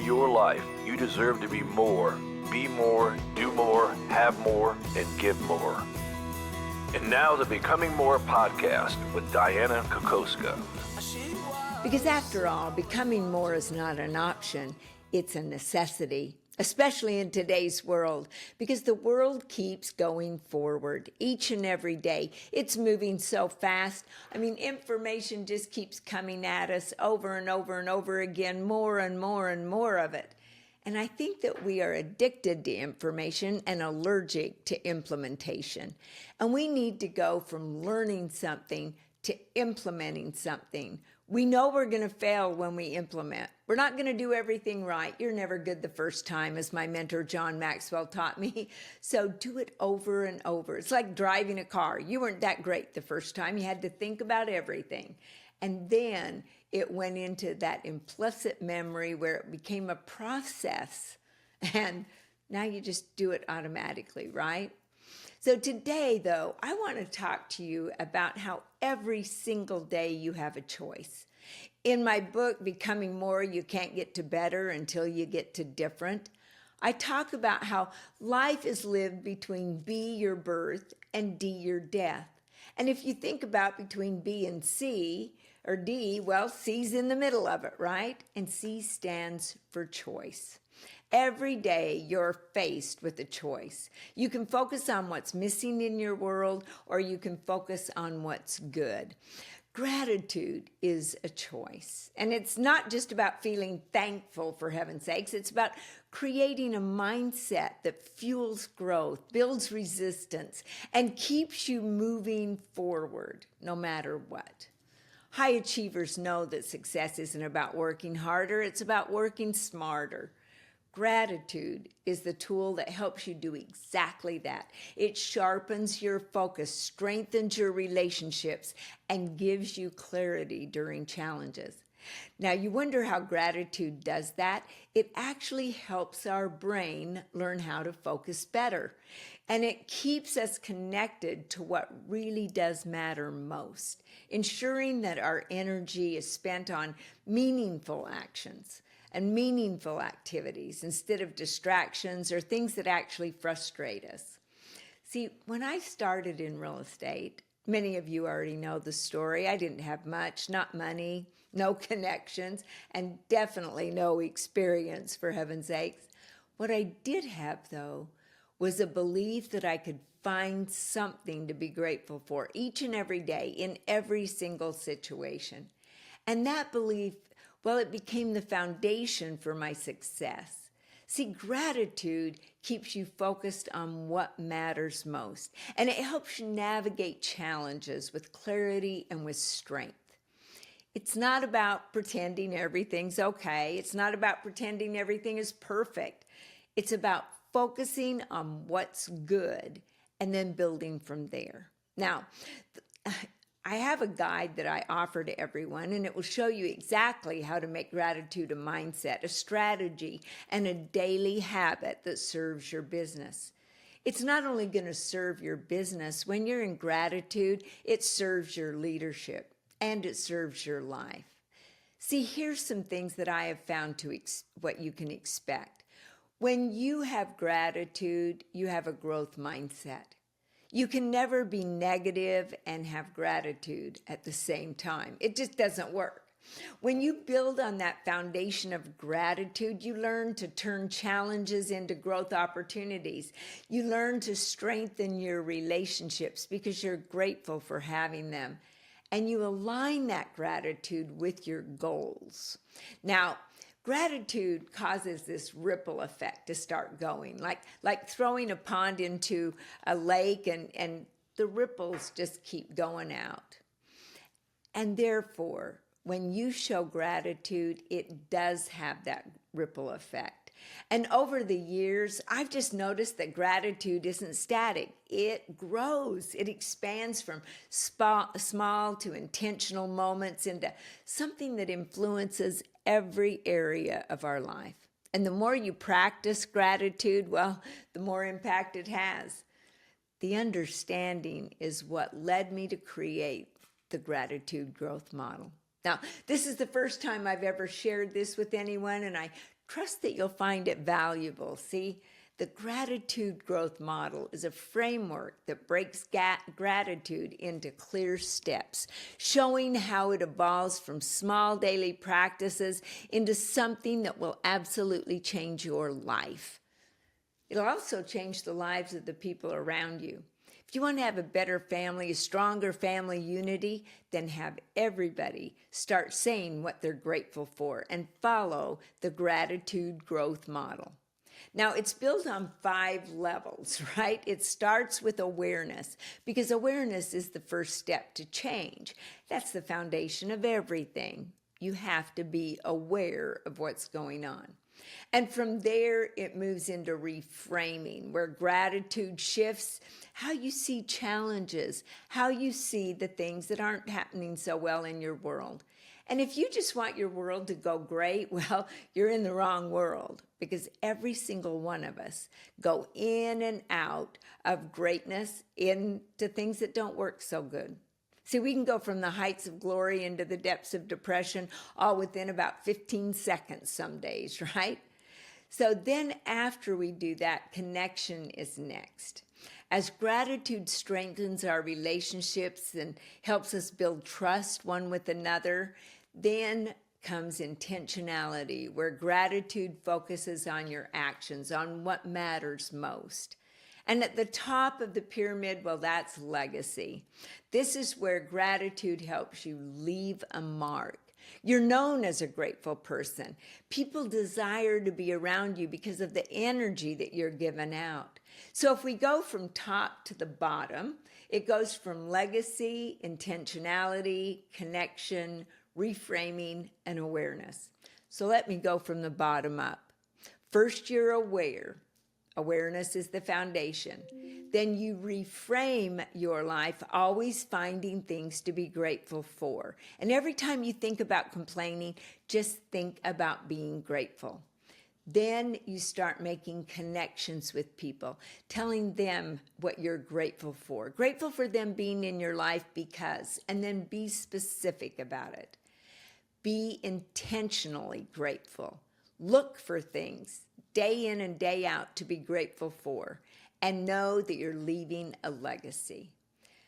your life, you deserve to be more, do more, have more, and give more. And now the Becoming More podcast with Dianna Kokoszka. Because after all, becoming more is not an option, it's a necessity, especially in today's world, because the world keeps going forward each and every day. It's moving so fast. I mean, information just keeps coming at us over and over and over again, more and more and more of it. And I think that we are addicted to information and allergic to implementation. And we need to go from learning something to implementing something. We know we're going to fail when we implement. We're not going to do everything right. You're never good the first time, as my mentor John Maxwell taught me. So do it over and over. It's like driving a car. You weren't that great the first time. You had to think about everything. And then it went into that implicit memory where it became a process. And now you just do it automatically, right? So today, though, I want to talk to you about how every single day you have a choice. In my book, Becoming More, You Can't Get to Better Until You Get to Different, I talk about how life is lived between B, your birth, and D, your death. And if you think about between B and C, or D, well, C's in the middle of it, right? And C stands for choice. Every day you're faced with a choice. You can focus on what's missing in your world, or you can focus on what's good. Gratitude is a choice. And it's not just about feeling thankful, for heaven's sakes. It's about creating a mindset that fuels growth, builds resistance, and keeps you moving forward no matter what. High achievers know that success isn't about working harder, it's about working smarter. Gratitude is the tool that helps you do exactly that. It sharpens your focus, strengthens your relationships, and gives you clarity during challenges. Now, you wonder how gratitude does that. It actually helps our brain learn how to focus better. And it keeps us connected to what really does matter most, ensuring that our energy is spent on meaningful actions and meaningful activities instead of distractions or things that actually frustrate us. See, when I started in real estate, many of you already know the story. I didn't have much, not money, no connections, and definitely no experience, for heaven's sakes. What I did have, though, was a belief that I could find something to be grateful for each and every day in every single situation. And that belief, well, it became the foundation for my success. See, gratitude keeps you focused on what matters most, and it helps you navigate challenges with clarity and with strength. It's not about pretending everything's okay. It's not about pretending everything is perfect. It's about focusing on what's good and then building from there. Now, I have a guide that I offer to everyone, and it will show you exactly how to make gratitude a mindset, a strategy, and a daily habit that serves your business. It's not only going to serve your business. When you're in gratitude, it serves your leadership and it serves your life. See, here's some things that I have found to what you can expect. When you have gratitude, you have a growth mindset. You can never be negative and have gratitude at the same time. It just doesn't work. When you build on that foundation of gratitude, you learn to turn challenges into growth opportunities. You learn to strengthen your relationships because you're grateful for having them. And you align that gratitude with your goals. Now, gratitude causes this ripple effect to start going, like throwing a pond into a lake and the ripples just keep going out. And therefore, when you show gratitude, it does have that ripple effect. And over the years, I've just noticed that gratitude isn't static. It grows. It expands from small to intentional moments into something that influences every area of our life. And the more you practice gratitude, well, the more impact it has. The understanding is what led me to create the gratitude growth model. Now, this is the first time I've ever shared this with anyone, and I Trust that you'll find it valuable. See, the gratitude growth model is a framework that breaks gratitude into clear steps, showing how it evolves from small daily practices into something that will absolutely change your life. It'll also change the lives of the people around you. If you want to have a better family, a stronger family unity, then have everybody start saying what they're grateful for and follow the gratitude growth model. Now, it's built on 5 levels, right? It starts with awareness, because awareness is the first step to change. That's the foundation of everything. You have to be aware of what's going on. And from there, it moves into reframing, where gratitude shifts how you see challenges, how you see the things that aren't happening so well in your world. And if you just want your world to go great, well, you're in the wrong world, because every single one of us go in and out of greatness into things that don't work so good. See, we can go from the heights of glory into the depths of depression all within about 15 seconds some days, right? So then after we do that, connection is next. As gratitude strengthens our relationships and helps us build trust one with another, then comes intentionality, where gratitude focuses on your actions, on what matters most. And at the top of the pyramid, well, that's legacy. This is where gratitude helps you leave a mark. You're known as a grateful person. People desire to be around you because of the energy that you're giving out. So if we go from top to the bottom, it goes from legacy, intentionality, connection, reframing, and awareness. So let me go from the bottom up. First, you're aware. Awareness is the foundation. Then you reframe your life, always finding things to be grateful for. And every time you think about complaining, just think about being grateful. Then you start making connections with people, telling them what you're grateful for them being in your life because, and then be specific about it. Be intentionally grateful. Look for things day in and day out to be grateful for, and know that you're leaving a legacy.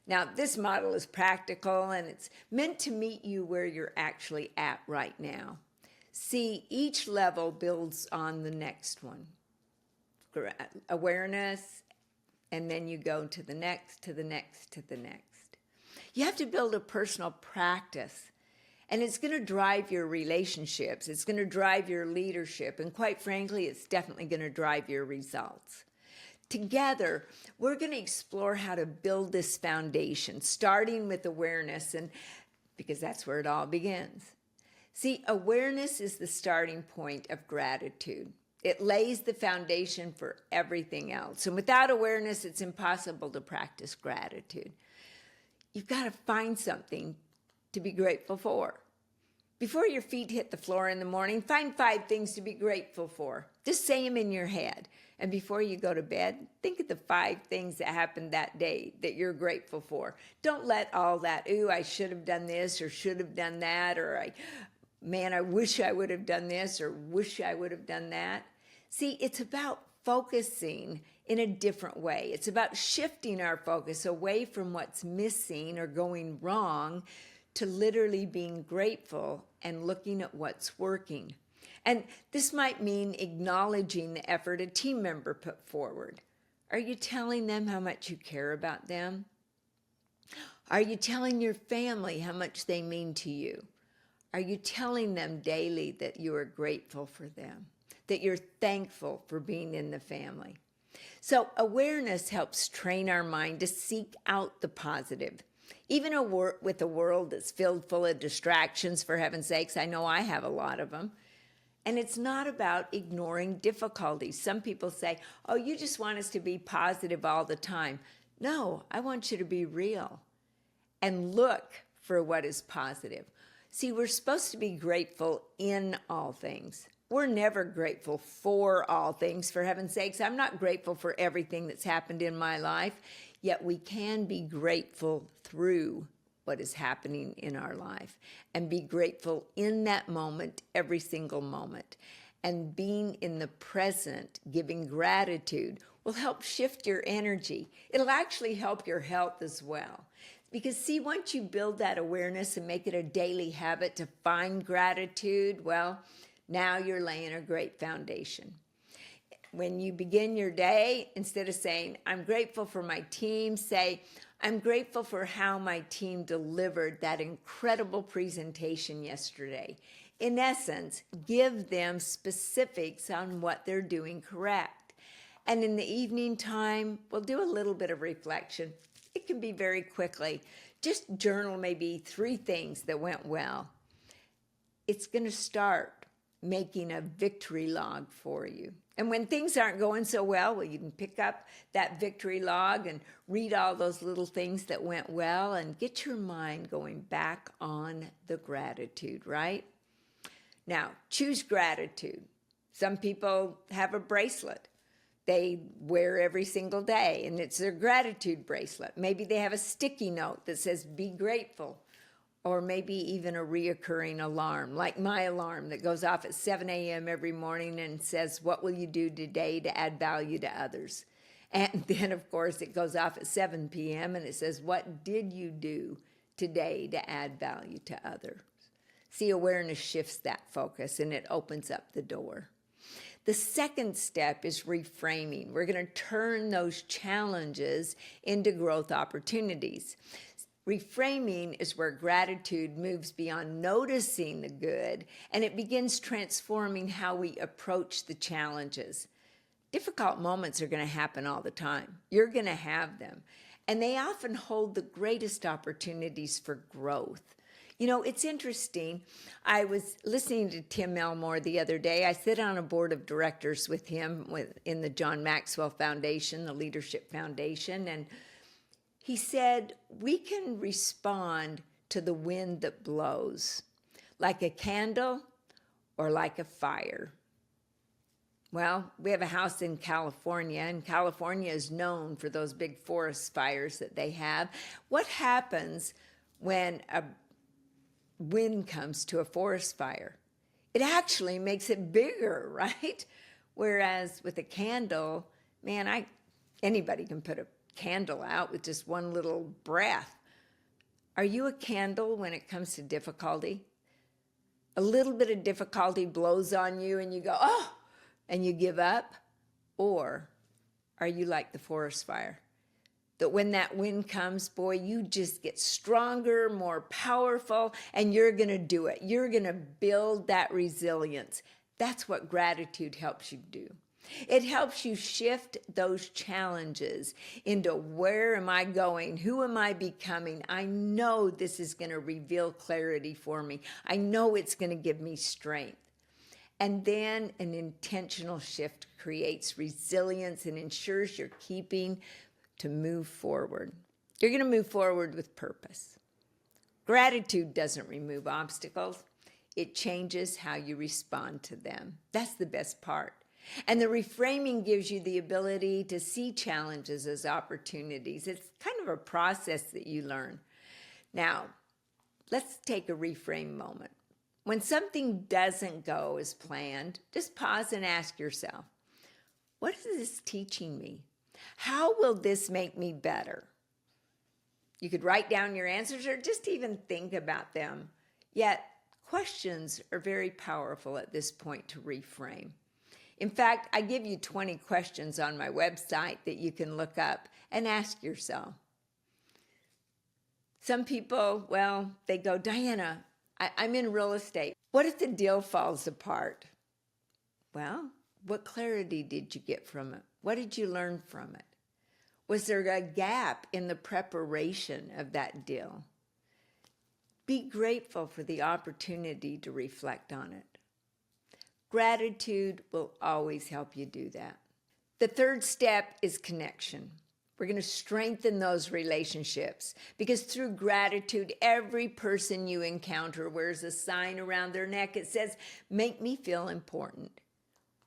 Now, this model is practical, and it's meant to meet you where you're actually at right now. See, each level builds on the next one. Awareness, and then you go to the next, to the next, to the next. You have to build a personal practice. And it's going to drive your relationships. It's going to drive your leadership. And quite frankly, it's definitely going to drive your results. Together, we're going to explore how to build this foundation, starting with awareness, and because that's where it all begins. See, awareness is the starting point of gratitude. It lays the foundation for everything else. And without awareness, it's impossible to practice gratitude. You've got to find something to be grateful for. Before your feet hit the floor in the morning, find 5 things to be grateful for. Just say them in your head. And before you go to bed, think of the 5 things that happened that day that you're grateful for. Don't let all that, ooh, I should have done this or should have done that, or I wish I would have done this or wish I would have done that. See, it's about focusing in a different way. It's about shifting our focus away from what's missing or going wrong to literally being grateful and looking at what's working. And this might mean acknowledging the effort a team member put forward. Are you telling them how much you care about them? Are you telling your family how much they mean to you? Are you telling them daily that you are grateful for them, that you're thankful for being in the family? So awareness helps train our mind to seek out the positive. Even with a world that's filled full of distractions, for heaven's sakes, I know I have a lot of them. And it's not about ignoring difficulties. Some people say, oh, you just want us to be positive all the time. No, I want you to be real and look for what is positive. See, we're supposed to be grateful in all things. We're never grateful for all things, for heaven's sakes. I'm not grateful for everything that's happened in my life, yet we can be grateful through what is happening in our life and be grateful in that moment, every single moment. and being in the present, giving gratitude, will help shift your energy. It'll actually help your health as well. Because see, once you build that awareness and make it a daily habit to find gratitude, well, now you're laying a great foundation. When you begin your day, instead of saying, I'm grateful for my team, say, I'm grateful for how my team delivered that incredible presentation yesterday. In essence, give them specifics on what they're doing correct. And in the evening time, we'll do a little bit of reflection. It can be very quickly. Just journal maybe 3 things that went well. It's going to start making a victory log for you. And when things aren't going so well, you can pick up that victory log and read all those little things that went well and get your mind going back on the gratitude, right? Now, choose gratitude. Some people have a bracelet they wear every single day, and it's their gratitude bracelet. Maybe they have a sticky note that says, be grateful. Or maybe even a reoccurring alarm, like my alarm that goes off at 7 a.m. every morning and says, what will you do today to add value to others? And then, of course, it goes off at 7 p.m. and it says, what did you do today to add value to others? See, awareness shifts that focus and it opens up the door. The second step is reframing. We're going to turn those challenges into growth opportunities. Reframing is where gratitude moves beyond noticing the good and it begins transforming how we approach the challenges. Difficult moments are going to happen all the time. You're going to have them. And they often hold the greatest opportunities for growth. You know, it's interesting. I was listening to Tim Elmore the other day. I sit on a board of directors with him in the John Maxwell Foundation, the Leadership Foundation, and he said, we can respond to the wind that blows, like a candle or like a fire. Well, we have a house in California, and California is known for those big forest fires that they have. What happens when a wind comes to a forest fire? It actually makes it bigger, right? Whereas with a candle, man, anybody can put a candle out with just one little breath. Are you a candle when it comes to difficulty? A little bit of difficulty blows on you and you go, oh, and you give up? Or are you like the forest fire? That when that wind comes, boy, you just get stronger, more powerful, and you're going to do it. You're going to build that resilience. That's what gratitude helps you do. It helps you shift those challenges into where am I going? Who am I becoming? I know this is going to reveal clarity for me. I know it's going to give me strength. And then an intentional shift creates resilience and ensures you're keeping to move forward. You're going to move forward with purpose. Gratitude doesn't remove obstacles. It changes how you respond to them. That's the best part. And the reframing gives you the ability to see challenges as opportunities. It's kind of a process that you learn. Now, let's take a reframe moment. When something doesn't go as planned, just pause and ask yourself, what is this teaching me? How will this make me better? You could write down your answers or just even think about them. Yet, questions are very powerful at this point to reframe. In fact, I give you 20 questions on my website that you can look up and ask yourself. Some people, well, they go, Dianna, I'm in real estate. What if the deal falls apart? Well, what clarity did you get from it? What did you learn from it? Was there a gap in the preparation of that deal? Be grateful for the opportunity to reflect on it. Gratitude will always help you do that. The third step is connection. We're going to strengthen those relationships because through gratitude, every person you encounter wears a sign around their neck. It says, make me feel important.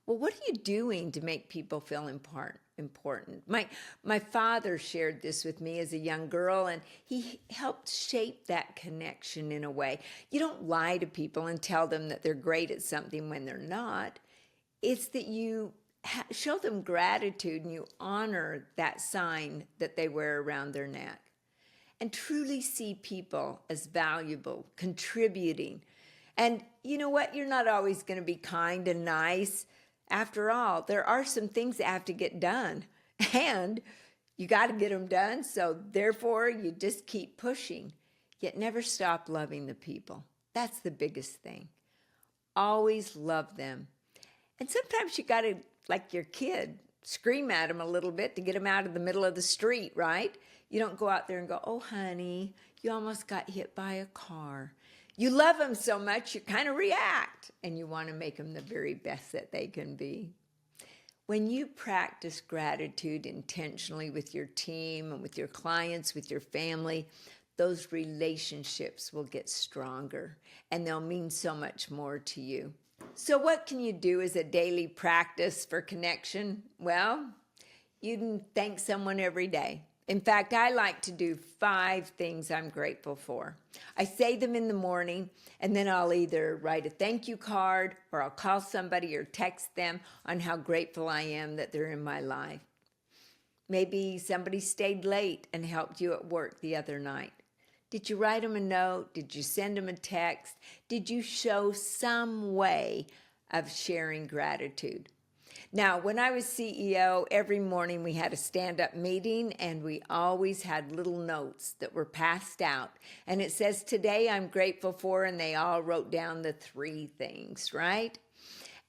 Well, what are you doing to make people feel important? My father shared this with me as a young girl, and he helped shape that connection in a way. You don't lie to people and tell them that they're great at something when they're not. It's that you show them gratitude and you honor that sign that they wear around their neck and truly see people as valuable, contributing. And you know what? You're not always going to be kind and nice. After all, there are some things that have to get done, and you got to get them done. So therefore, you just keep pushing, yet never stop loving the people. That's the biggest thing. Always love them. And sometimes you got to, like your kid, scream at them a little bit to get them out of the middle of the street, right? You don't go out there and go, oh, honey, you almost got hit by a car. You love them so much, you kind of react, and you want to make them the very best that they can be. When you practice gratitude intentionally with your team and with your clients, with your family, those relationships will get stronger and they'll mean so much more to you. So what can you do as a daily practice for connection? Well, you can thank someone every day. In fact, I like to do 5 things I'm grateful for. I say them in the morning, and then I'll either write a thank you card or I'll call somebody or text them on how grateful I am that they're in my life. Maybe somebody stayed late and helped you at work the other night. Did you write them a note? Did you send them a text? Did you show some way of sharing gratitude? Now, when I was CEO, every morning we had a stand-up meeting and we always had little notes that were passed out. And it says, today I'm grateful for, and they all wrote down the 3 things, right?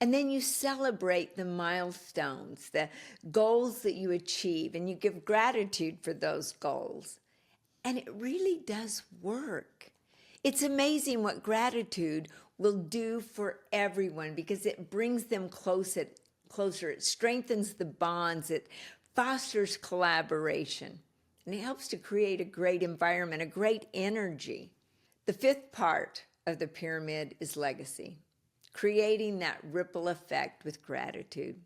And then you celebrate the milestones, the goals that you achieve, and you give gratitude for those goals. And it really does work. It's amazing what gratitude will do for everyone because it brings them closer. It strengthens the bonds. It fosters collaboration. And it helps to create a great environment, a great energy. The 5th part of the pyramid is legacy, creating that ripple effect with gratitude.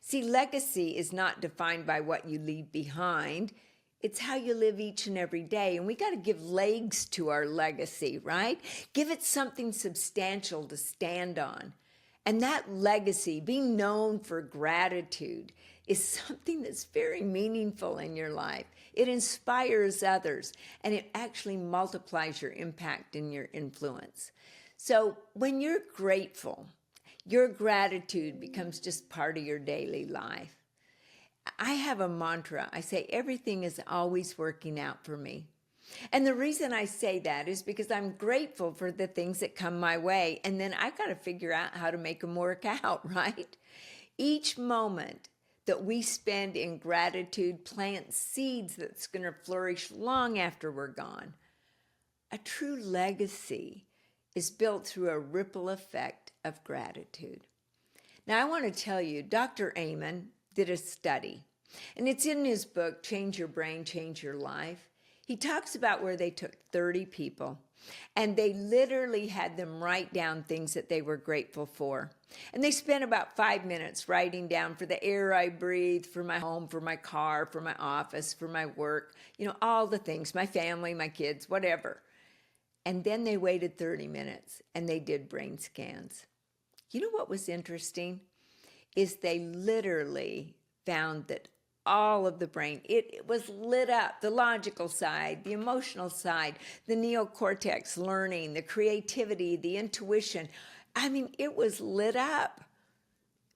See, legacy is not defined by what you leave behind. It's how you live each and every day. And we got to give legs to our legacy, right? Give it something substantial to stand on. And that legacy, being known for gratitude, is something that's very meaningful in your life. It inspires others, and it actually multiplies your impact and your influence. So when you're grateful, your gratitude becomes just part of your daily life. I have a mantra. I say, everything is always working out for me. And the reason I say that is because I'm grateful for the things that come my way, and then I've got to figure out how to make them work out, right? Each moment that we spend in gratitude plants seeds that's going to flourish long after we're gone. A true legacy is built through a ripple effect of gratitude. Now, I want to tell you, Dr. Amen did a study, and it's in his book, Change Your Brain, Change Your Life. He talks about where they took 30 people and they literally had them write down things that they were grateful for. And they spent about 5 minutes writing down for the air I breathe, for my home, for my car, for my office, for my work, all the things, my family, my kids, whatever. And then they waited 30 minutes and they did brain scans. You know what was interesting is they literally found that all of the brain, it was lit up, the logical side, the emotional side, the neocortex learning, the creativity, the intuition. I mean, it was lit up.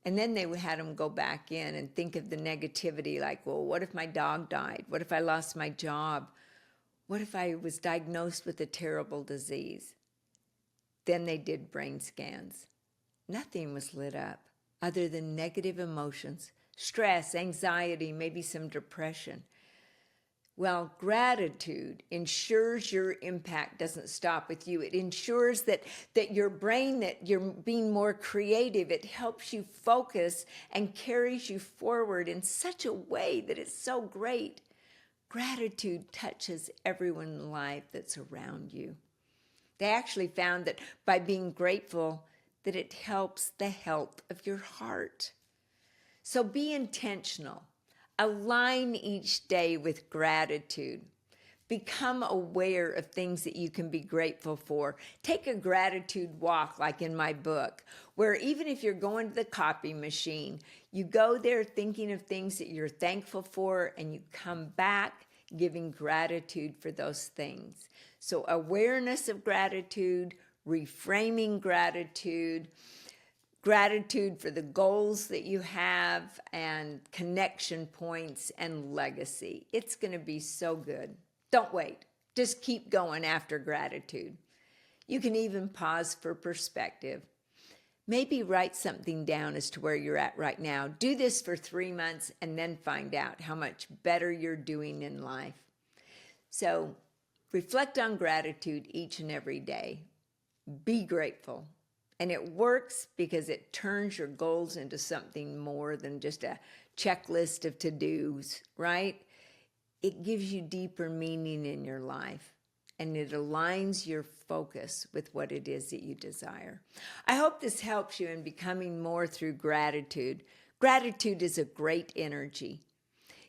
And then they had them go back in and think of the negativity, like, well, what if my dog died? What if I lost my job? What if I was diagnosed with a terrible disease? Then they did brain scans. Nothing was lit up other than negative emotions, stress, anxiety, maybe some depression. Well, gratitude ensures your impact doesn't stop with you. It ensures that your brain, that you're being more creative. It helps you focus and carries you forward in such a way that it's so great. Gratitude touches everyone's life that's around you. They actually found that by being grateful, that it helps the health of your heart. So be intentional. Align each day with gratitude. Become aware of things that you can be grateful for. Take a gratitude walk, like in my book, where even if you're going to the copy machine, you go there thinking of things that you're thankful for, and you come back giving gratitude for those things. So awareness of gratitude, reframing gratitude, gratitude for the goals that you have, and connection points and legacy. It's going to be so good. Don't wait. Just keep going after gratitude. You can even pause for perspective. Maybe write something down as to where you're at right now. Do this for 3 months and then find out how much better you're doing in life. So reflect on gratitude each and every day. Be grateful. And it works because it turns your goals into something more than just a checklist of to-dos, right? It gives you deeper meaning in your life, and it aligns your focus with what it is that you desire. I hope this helps you in becoming more through gratitude. Gratitude is a great energy.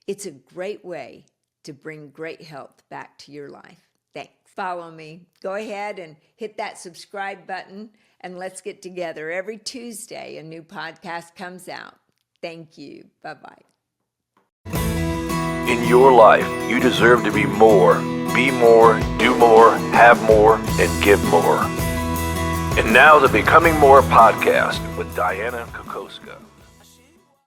It's a great way to bring great health back to your life. Thanks. Follow me. Go ahead and hit that subscribe button, and let's get together. Every Tuesday, a new podcast comes out. Thank you. Bye-bye. In your life, you deserve to be more, do more, have more, and give more. And now the Becoming More podcast with Dianna Kokoszka.